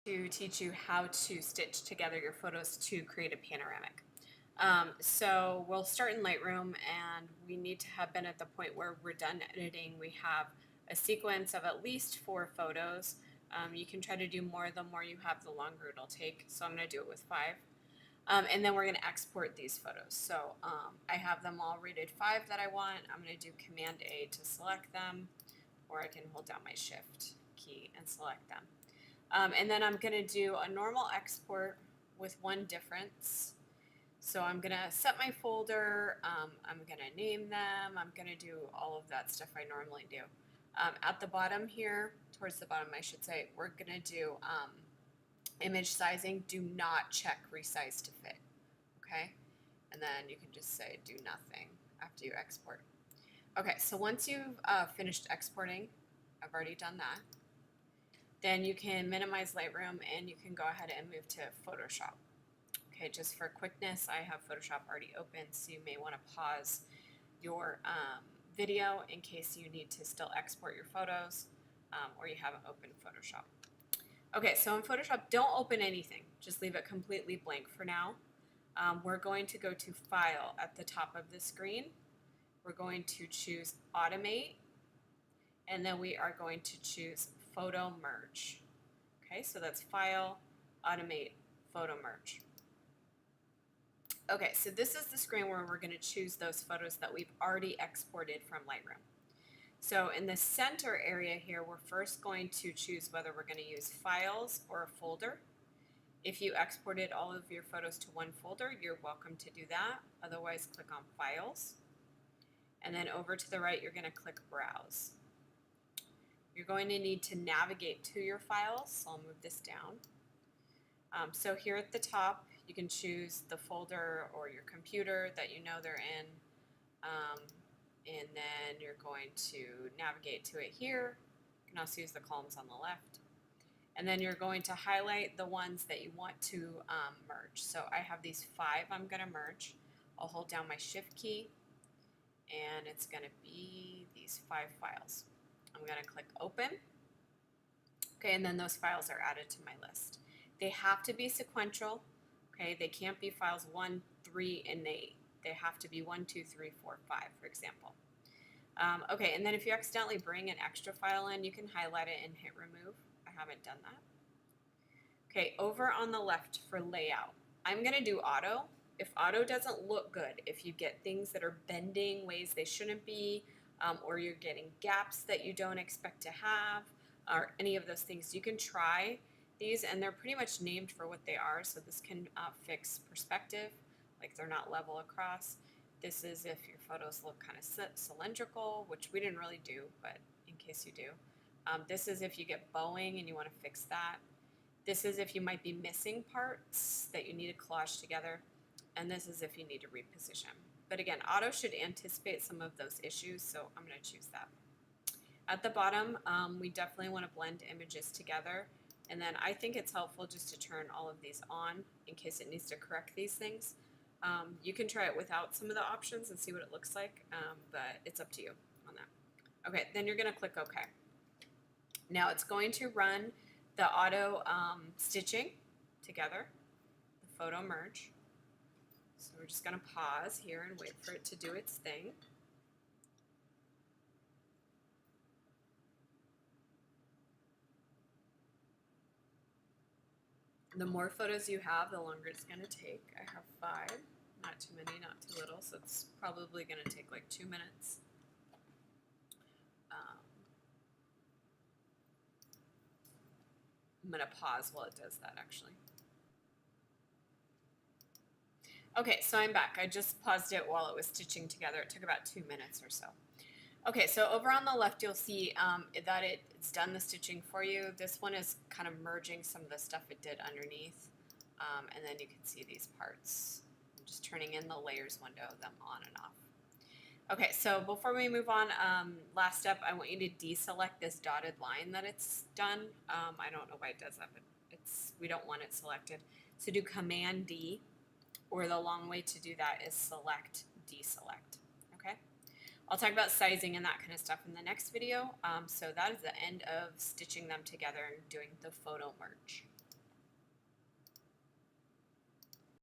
to teach you how to stitch together your photos to create a panoramic. So we'll start in Lightroom, and we need to have been at the point where we're done editing. We have a sequence of at least 4 photos. You can try to do more. The more you have, the longer it'll take. So I'm going to do it with 5. And then we're going to export these photos. So I have them all rated 5 that I want. I'm going to do Command A to select them, or I can hold down my Shift key and select them. And then I'm going to do a normal export with one difference. So I'm going to set my folder, I'm going to name them, I'm going to do all of that stuff I normally do. At the bottom here, towards the bottom I should say, we're going to do image sizing. Do not check resize to fit, okay? And then you can just say do nothing after you export. Okay, so once you've finished exporting, I've already done that, then you can minimize Lightroom and you can go ahead and move to Photoshop. Okay, just for quickness, I have Photoshop already open, so you may want to pause your video in case you need to still export your photos or you haven't opened Photoshop. Okay, so in Photoshop, don't open anything. Just leave it completely blank for now. We're going to go to File at the top of the screen. We're going to choose Automate, and then we are going to choose Photomerge. Okay, so that's File, Automate, Photomerge. Okay, so this is the screen where we're going to choose those photos that we've already exported from Lightroom. So in the center area here, we're first going to choose whether we're going to use files or a folder. If you exported all of your photos to one folder, you're welcome to do that. Otherwise, click on Files. And then over to the right, you're going to click Browse. You're going to need to navigate to your files, so I'll move this down. So here at the top, you can choose the folder or your computer that you know they're in, and then you're going to navigate to it here. You can also use the columns on the left. And then you're going to highlight the ones that you want to merge. So I have these 5 I'm going to merge. I'll hold down my Shift key, and it's going to be these 5 files. I'm going to click Open. Okay, and then those files are added to my list. They have to be sequential. Okay, they can't be files 1, 3, and 8. They have to be 1, 2, 3, 4, 5, for example. Okay, and then if you accidentally bring an extra file in, you can highlight it and hit remove. I haven't done that. Okay, over on the left for layout, I'm going to do auto. If auto doesn't look good, if you get things that are bending ways they shouldn't be, or you're getting gaps that you don't expect to have, or any of those things, you can try these, and they're pretty much named for what they are. So this can fix perspective, like they're not level across. This is if your photos look kind of cylindrical, which we didn't really do, but in case you do. This is if you get bowing and you want to fix that. This is if you might be missing parts that you need to collage together. And this is if you need to reposition. But again, auto should anticipate some of those issues, so I'm going to choose that. At the bottom, we definitely want to blend images together. And then I think it's helpful just to turn all of these on in case it needs to correct these things. You can try it without some of the options and see what it looks like, but it's up to you on that. Okay, then you're going to click OK. Now it's going to run the auto stitching together, the photo merge. So we're just going to pause here and wait for it to do its thing. The more photos you have, the longer it's going to take. I have 5, not too many, not too little, so it's probably going to take like 2 minutes. I'm going to pause while it does that, actually. Okay, so I'm back. I just paused it while it was stitching together. It took about 2 minutes or so. Okay, so over on the left, you'll see that it's done the stitching for you. This one is kind of merging some of the stuff it did underneath. And then you can see these parts. I'm just turning in the layers window, them on and off. Okay, so before we move on, last step, I want you to deselect this dotted line that it's done. I don't know why it does that, but we don't want it selected. So do Command D, or the long way to do that is Select, Deselect. Okay? I'll talk about sizing and that kind of stuff in the next video. So that is the end of stitching them together and doing the photo merge.